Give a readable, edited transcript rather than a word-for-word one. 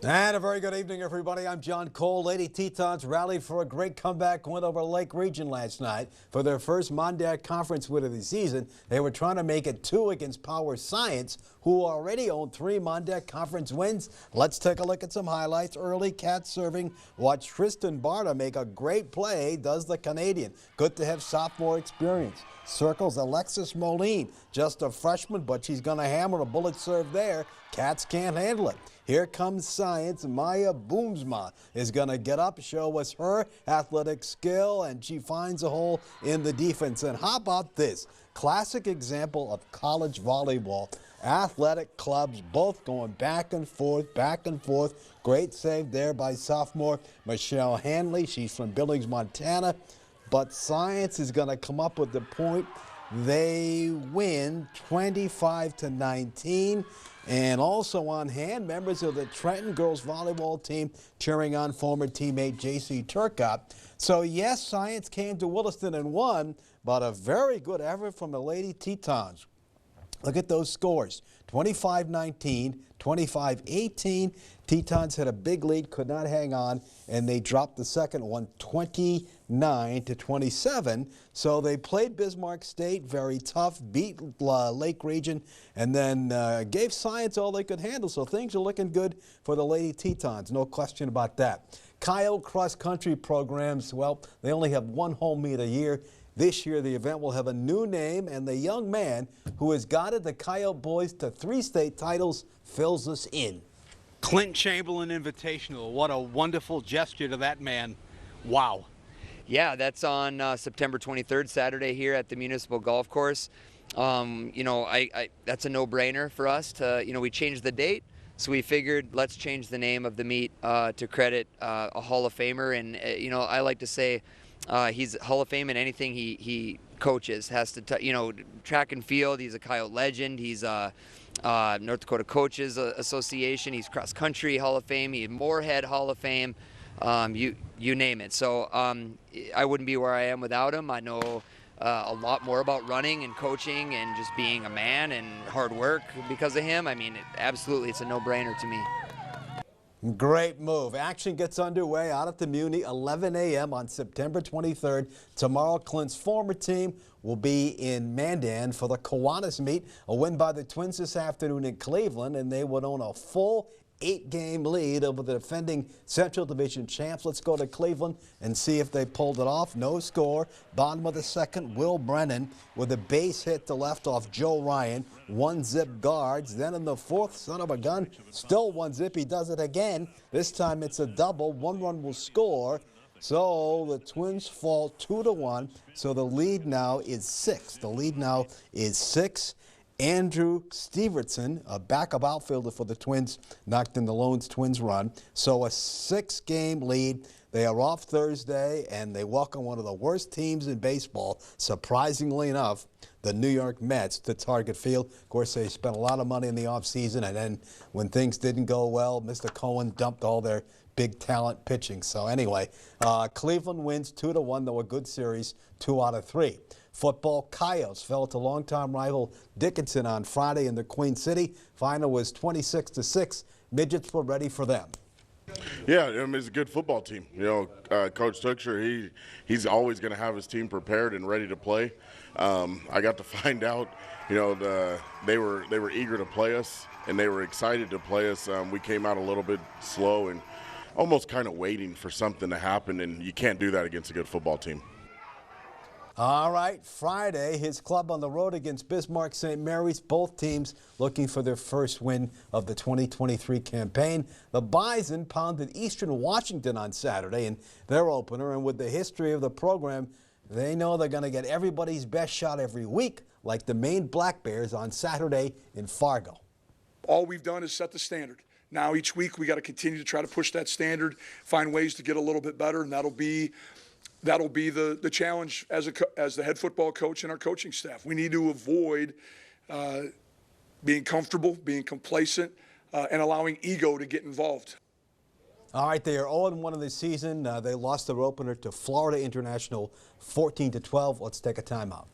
And a very good evening, everybody. I'm John Cole. Lady Tetons rallied for a great comeback win over Lake Region last night for their first Mondac Conference win of the season. They were trying to make it 2 against Power Science, who already own 3 Mondac Conference wins. Let's take a look at some highlights. Early cat serving. Watch Tristan Barta make a great play, does the Canadian. Good to have sophomore experience. Circles Alexis Moline, just a freshman, but she's going to hammer a bullet serve there. Cats can't handle it. Here comes Science. Maya Boomsma is going to get up, show us her athletic skill, and she finds a hole in the defense. And how about this? Classic example of college volleyball. Athletic clubs both going back and forth, back and forth. Great save there by sophomore Michelle Hanley. She's from Billings, Montana. But Science is going to come up with the point. They win 25-19. And also on hand, members of the Trenton girls volleyball team cheering on former teammate J.C. Turcotte. So yes, Science came to Williston and won, but a very good effort from the Lady Tetons. Look at those scores, 25-19, 25-18. Tetons had a big lead, could not hang on, and they dropped the second one 29-27. So they played Bismarck State, very tough, beat Lake Region, and then gave Science all they could handle. So things are looking good for the Lady Tetons, no question about that. Coyote cross-country programs, well, they only have one home meet a year. This year, the event will have a new name, and the young man who has guided the Coyote boys to 3 state titles fills us in. Clint Chamberlain Invitational. What a wonderful gesture to that man. Wow. Yeah, that's on September 23rd, Saturday here at the Municipal Golf Course. That's a no-brainer for us to, we changed the date. So we figured let's change the name of the meet to credit a Hall of Famer. And, I like to say he's Hall of Fame in anything he coaches. Has to, track and field. He's a Coyote legend. He's North Dakota Coaches Association. He's cross country Hall of Fame. He's Moorhead Hall of Fame. You name it. So I wouldn't be where I am without him. I know a lot more about running and coaching and just being a man and hard work because of him. I mean, absolutely, it's a no-brainer to me. Great move. Action gets underway out at the Muni, 11 a.m. on September 23rd. Tomorrow, Clint's former team will be in Mandan for the Kiwanis meet. A win by the Twins this afternoon in Cleveland, and they would own a full 8-game lead over the defending Central Division champs. Let's go to Cleveland and see if they pulled it off. No score. Bottom of the second, Will Brennan with a base hit to left off Joe Ryan. 1-zip guards. Then in the fourth, son of a gun, still 1-zip. He does it again. This time it's a double. 1 run will score. So the Twins fall 2-1. So the lead now is 6. The lead now is 6. Andrew Stevertson, a backup outfielder for the Twins, knocked in the lone Twins run. So a 6-game lead. They are off Thursday, and they welcome one of the worst teams in baseball, surprisingly enough, the New York Mets, to Target Field. Of course, they spent a lot of money in the offseason, and then when things didn't go well, Mr. Cohen dumped all their big talent pitching. So anyway, Cleveland wins 2-1, though a good series, 2 out of 3. Football, Coyotes fell to longtime rival Dickinson on Friday in the Queen City. Final was 26-6. Midgets were ready for them. Yeah, it's a good football team. Coach Tucksher, he's always going to have his team prepared and ready to play. I got to find out, they were eager to play us, and they were excited to play us. We came out a little bit slow and almost kind of waiting for something to happen, and you can't do that against a good football team. All right, Friday, his club on the road against Bismarck St. Mary's. Both teams looking for their first win of the 2023 campaign. The Bison pounded Eastern Washington on Saturday in their opener, and with the history of the program, they know they're going to get everybody's best shot every week, like the Maine Black Bears on Saturday in Fargo. All we've done is set the standard. Now each week we got to continue to try to push that standard, find ways to get a little bit better, and that'll be the challenge as the head football coach and our coaching staff. We need to avoid being comfortable, being complacent, and allowing ego to get involved. All right, they are 0-1 in the season. They lost their opener to Florida International 14-12. Let's take a timeout.